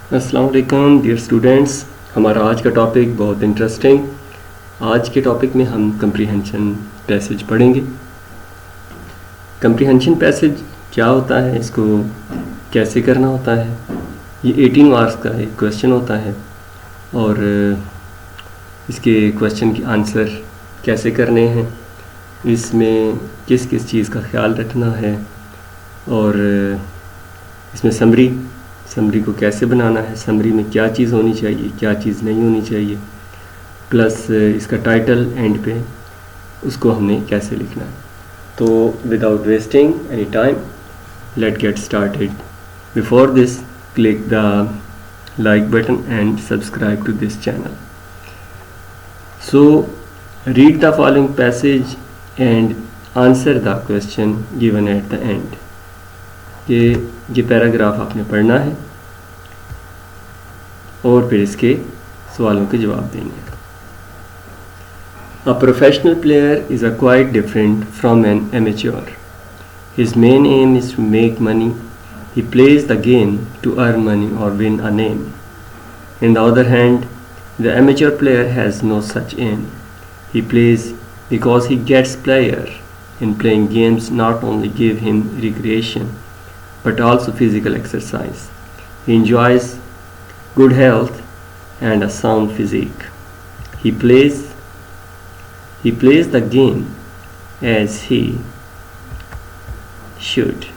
अस्सलाम वालेकुम dear students. हमारा आज का टॉपिक बहुत इंटरेस्टिंग। आज के टॉपिक में हम कंप्रीहेंशन पैसेज पढ़ेंगे। कंप्रीहेंशन पैसेज क्या होता है, इसको कैसे करना होता है, ये 18 मार्क्स का एक क्वेश्चन होता है और इसके क्वेश्चन के आंसर कैसे करने हैं, इसमें किस किस चीज़ का ख्याल रखना है और इसमें समरी को कैसे बनाना है, समरी में क्या चीज़ होनी चाहिए, क्या चीज़ नहीं होनी चाहिए, प्लस इसका टाइटल एंड पे उसको हमने कैसे लिखना है। तो without wasting any time let get started. Before this click the like button and subscribe to this channel. So read the following passage and answer the question given at the end. ये paragraph आपने पढ़ना है और फिर इसके सवालों के जवाब देंगे। A professional player is quite different from an amateur. His main aim is to make money. He plays the game to earn money or win a name. On the other hand, the amateur player has no such aim. He plays because he gets pleasure in playing games. Not only give him recreation but also physical exercise. He enjoys good health and a sound physique. He plays the game as he should.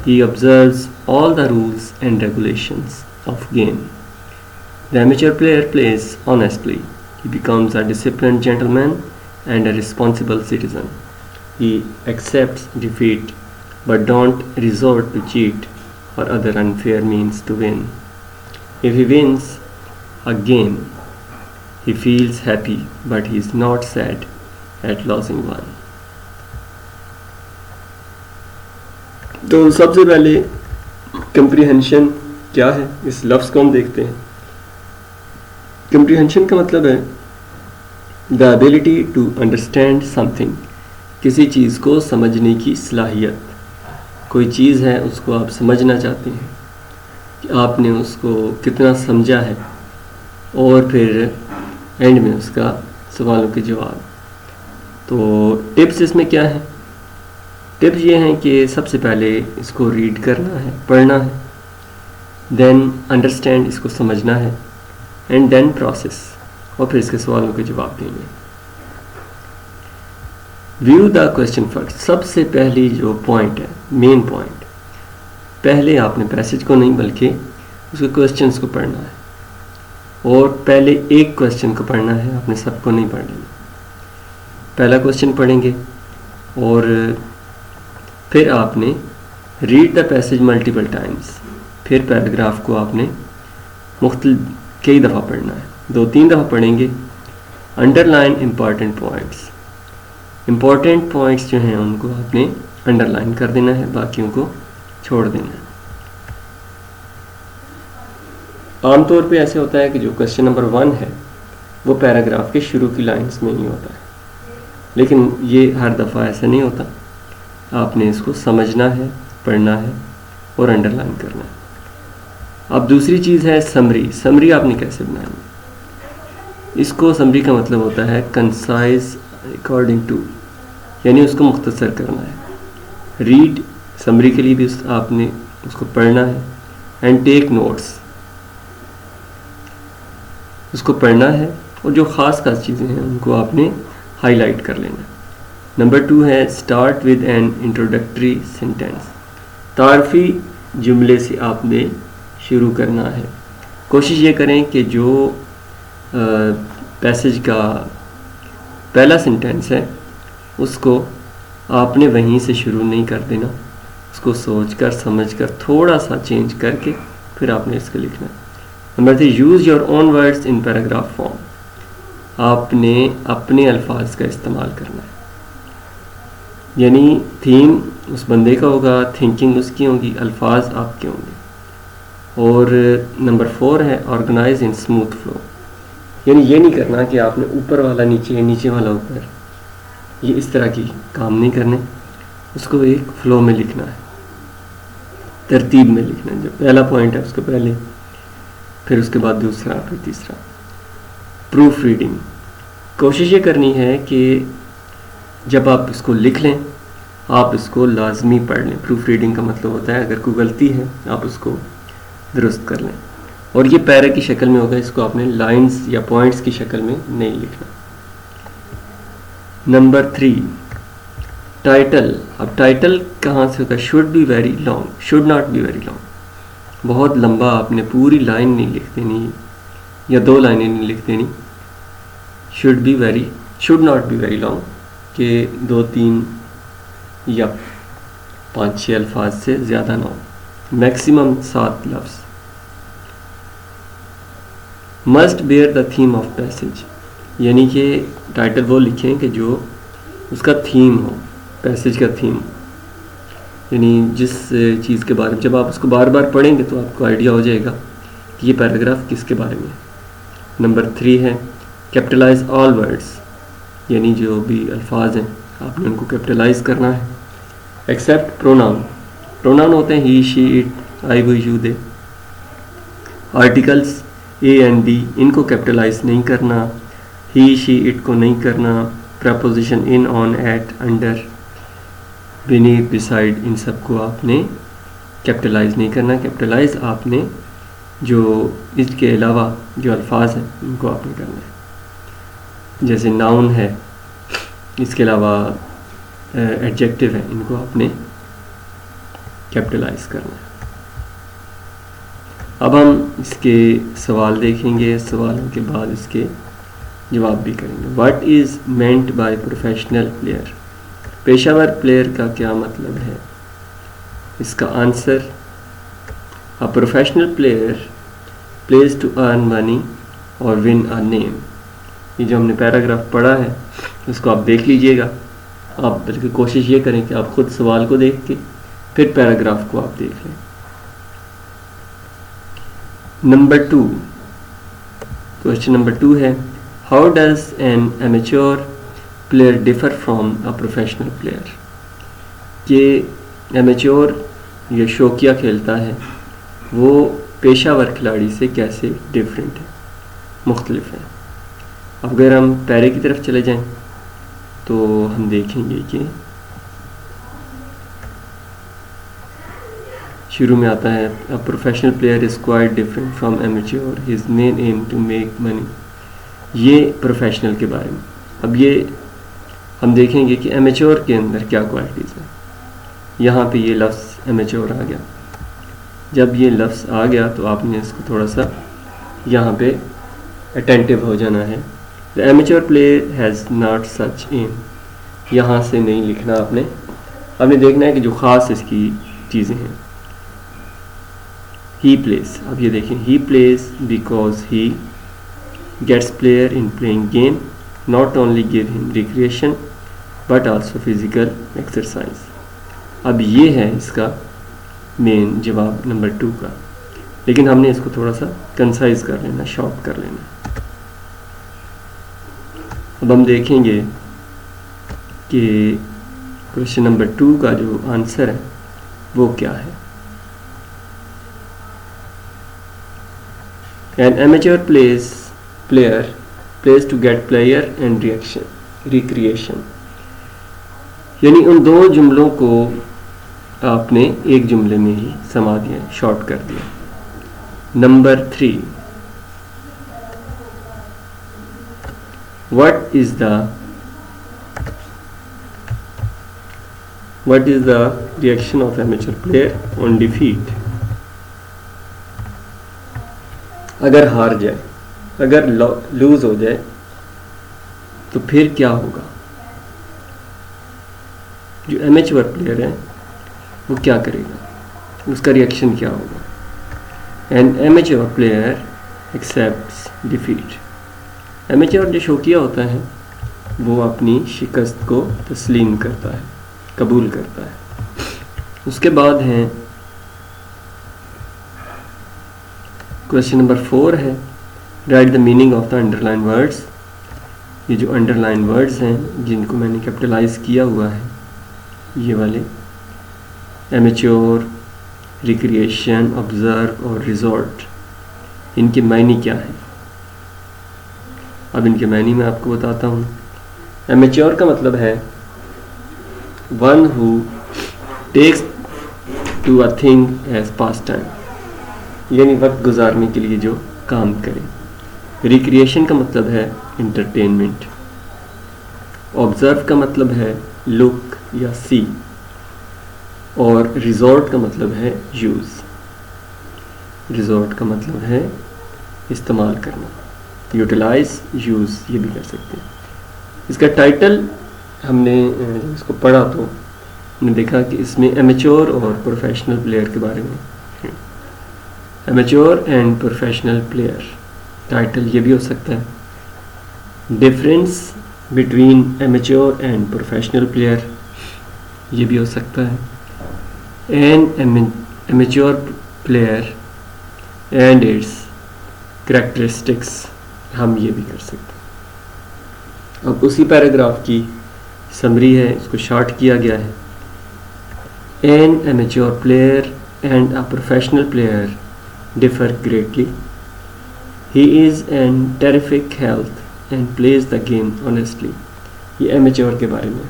He observes all the rules and regulations of game. The amateur player plays honestly. He becomes a disciplined gentleman and a responsible citizen. He accepts defeat but don't resort to cheat or other unfair means to win. If he wins a game, he feels happy but he is not sad at losing one. तो सबसे पहले comprehension क्या है, इस लफ्ज़ को हम देखते हैं। कंप्रीहेंशन का मतलब है the ability to understand something, किसी चीज़ को समझने की सलाहियत। कोई चीज़ है, उसको आप समझना चाहते हैं कि आपने उसको कितना समझा है और फिर एंड में उसका सवालों के जवाब। तो टिप्स इसमें क्या है? टिप्स ये हैं कि सबसे पहले इसको रीड करना है, पढ़ना है, देन अंडरस्टैंड, इसको समझना है, एंड देन प्रोसेस, और फिर इसके सवालों के जवाब देंगे। व्यू द क्वेश्चन फर्स्ट, सबसे पहली जो पॉइंट है, मेन पॉइंट, पहले आपने पैसेज को नहीं बल्कि उसके क्वेश्चंस को पढ़ना है। और पहले एक क्वेश्चन को पढ़ना है, आपने सबको नहीं पढ़ लेना। पहला क्वेश्चन पढ़ेंगे और फिर आपने read the passage multiple times, फिर पैराग्राफ को आपने कई दफ़ा पढ़ना है, 2-3 दफ़ा पढ़ेंगे। Underline important points, important points जो हैं उनको आपने अंडरलाइन कर देना है, बाकियों को छोड़ देना है। आमतौर पे ऐसे होता है कि जो क्वेश्चन नंबर 1 है वो पैराग्राफ के शुरू की लाइंस में ही होता है, लेकिन ये हर दफ़ा ऐसा नहीं होता। आपने इसको समझना है, पढ़ना है और अंडरलाइन करना है। अब दूसरी चीज़ है समरी। समरी आपने कैसे बनानी है? इसको समरी का मतलब होता है कंसाइज अकॉर्डिंग टू, यानी उसको मुख्तसर करना है। रीड, समरी के लिए भी आपने उसको पढ़ना है, एंड टेक नोट्स, उसको पढ़ना है और जो ख़ास चीज़ें हैं उनको आपने हाईलाइट कर लेना है। नंबर 2 है start with an introductory sentence, तारफ़ी जुमले से आपने शुरू करना है। कोशिश ये करें कि जो पैसेज का पहला सेंटेंस है उसको आपने वहीं से शुरू नहीं कर देना, उसको सोचकर समझकर थोड़ा सा चेंज करके फिर आपने इसको लिखना है। Number 3, use your own words in paragraph form, आपने अपने अल्फाज का इस्तेमाल करना है, यानी थीम उस बंदे का होगा, थिंकिंग उसकी होगी, अल्फाज आपके होंगे। और नंबर 4 है ऑर्गेनाइज इन स्मूथ फ्लो, यानी ये नहीं करना कि आपने ऊपर वाला नीचे, नीचे वाला ऊपर, ये इस तरह की काम नहीं करने, उसको एक फ्लो में लिखना है। तरतीब में लिखना है। जो पहला पॉइंट है उसको पहले, फिर उसके बाद दूसरा, फिर तीसरा। प्रूफ रीडिंग, कोशिश ये करनी है कि जब आप इसको लिख लें आप इसको लाजमी पढ़ लें। प्रूफ रीडिंग का मतलब होता है अगर कोई गलती है आप उसको दुरुस्त कर लें, और ये पैरा की शक्ल में होगा, इसको आपने लाइंस या पॉइंट्स की शक्ल में नहीं लिखना। Number 3, title. अब टाइटल कहाँ से होता है? Should be very long, should not be very long. बहुत लंबा आपने पूरी लाइन नहीं लिख देनी या 2 लाइनें नहीं लिख देनी। Should not be very long, कि 2, 3 या 5, 6 अल्फाज से ज़्यादा ना हो। मैक्सिमम 7 लफ्ज़। Must bear the theme of passage, यानी कि टाइटल वो लिखें कि जो उसका थीम हो, पैसेज का थीम, यानी जिस चीज़ के बारे में जब आप उसको बार बार पढ़ेंगे तो आपको आइडिया हो जाएगा कि ये पैराग्राफ किसके बारे में है। नंबर 3 है कैपिटलाइज ऑल वर्ड्स, यानी जो भी अल्फाज हैं आपने उनको कैपिटलाइज करना है। एक्सेप्ट प्रोनाउन, प्रोनाउन होते हैं ही, शी, इट, आई, वो, you, they. Articles a and the, इनको कैपिटलाइज नहीं करना, ही, शी, इट को नहीं करना। Preposition in, on, at, under, beneath, beside, इन सब को आपने कैपिटलाइज नहीं करना। कैपिटलाइज आपने जो इसके अलावा जो अल्फाज हैं उनको आपने करना है। जैसे नाउन है, इसके अलावा एडजेक्टिव है, इनको आपने कैपिटलाइज करना है। अब हम इसके सवाल देखेंगे, सवालों के बाद इसके जवाब भी करेंगे। What is meant by professional player, पेशावर प्लेयर का क्या मतलब है? इसका answer, a professional player plays to earn money और विन अ नेम। ये जो हमने पैराग्राफ पढ़ा है उसको आप देख लीजिएगा। आप बल्कि कोशिश ये करें कि आप खुद सवाल को देख के फिर पैराग्राफ को आप देख लें। नंबर 2, क्वेश्चन नंबर 2 है how does N amateur player differ from a professional player. ये एमेच्योर ये शौकिया खेलता है, वो पेशावर खिलाड़ी से कैसे डिफरेंट है, मुख्तलिफ है। अब अगर हम पैरे की तरफ चले जाएं तो हम देखेंगे कि शुरू में आता है a professional player is quite different from amateur, his main aim to make money. ये प्रोफेशनल के बारे में। अब ये हम देखेंगे कि एमेच्योर के अंदर क्या क्वालिटीज़ हैं। यहाँ पे ये लफ्ज़ एमेच्योर आ गया। जब ये लफ्ज़ आ गया तो आपने इसको थोड़ा सा यहाँ पे अटेंटिव हो जाना है। The amateur player has not such aim, यहाँ से नहीं लिखना आपने देखना है कि जो ख़ास इसकी चीज़ें हैं। ही प्लेस, अब ये देखें, he plays because he gets player in playing game, not only give him recreation but also physical exercise. अब ये है इसका मेन जवाब नंबर 2 का, लेकिन हमने इसको थोड़ा सा कंसाइज कर लेना, शॉर्ट कर लेना। अब हम देखेंगे कि क्वेश्चन नंबर 2 का जो आंसर है वो क्या है। An amateur player plays to get player and recreation, यानी उन 2 जुमलों को आपने एक जुमले में ही समा दिया, शॉर्ट कर दिया। Number 3, what is the reaction of amateur player on defeat। अगर हार जाए, अगर लूज हो जाए तो फिर क्या होगा? जो एमेच्योर प्लेयर है वो क्या करेगा, उसका रिएक्शन क्या होगा? N amateur player accepts defeat, amateur जो शौकिया होता है वो अपनी शिकस्त को तस्लीम करता है, कबूल करता है। उसके बाद हैं क्वेश्चन नंबर 4 है right the meaning of the underline words. ये जो अंडरलाइन वर्ड्स हैं जिनको मैंने कैपिटलाइज किया हुआ है, ये वाले एमेच्योर, रिक्रिएशन, ऑब्जर्व और रिजॉर्ट, इनके मायने क्या हैं? अब इनके मायने मैं आपको बताता हूँ। एमेच्योर का मतलब है one who takes to a thing as pastime, यानी वक्त गुजारने के लिए जो काम करे। रिक्रिएशन का मतलब है इंटरटेनमेंट। ऑब्जर्व का मतलब है लुक या सी, और रिजॉर्ट का मतलब है यूज़। रिजॉर्ट का मतलब है इस्तेमाल करना, यूटिलाइज, यूज़, ये भी कर सकते हैं। इसका टाइटल हमने जब इसको पढ़ा तो हमने देखा कि इसमें एमेच्योर और प्रोफेशनल प्लेयर के बारे में, amateur and professional player, title ये भी हो सकता है। Difference between amateur and professional player, ये भी हो सकता है। An amateur player and it's characteristics, हम ये भी कर सकते हैं। अब उसी पैराग्राफ की समरी है, इसको शॉर्ट किया गया है। An amateur player and a professional player differ greatly. He is in terrific health and plays the game honestly. ये एमेच्योर के बारे में।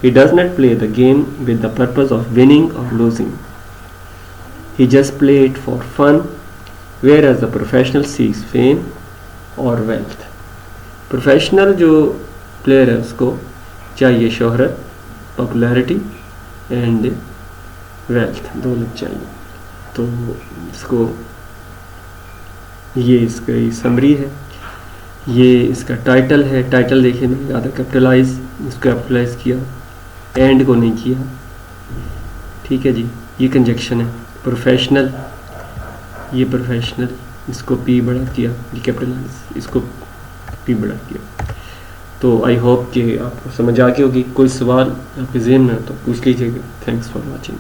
He does not play the game with the purpose of winning or losing. He just play it for fun, whereas the professional seeks fame or wealth. Professional जो player है उसको चाहिए शोहरत, popularity and wealth, दौलत चाहिए। तो इसको, ये इसका समरी है, ये इसका टाइटल है। टाइटल देखिए मैंने ज़्यादा कैपिटलाइज, इसको कैपिटलाइज किया, एंड को नहीं किया। ठीक है जी, ये कंजक्शन है। प्रोफेशनल, ये प्रोफेशनल, इसको पी बड़ा किया, ये कैपिटलाइज, इसको पी बड़ा किया। तो आई होप कि आपको समझ आ गई होगी। कोई सवाल आपके ज़हन में हो तो पूछ लीजिएगा। Thanks for watching.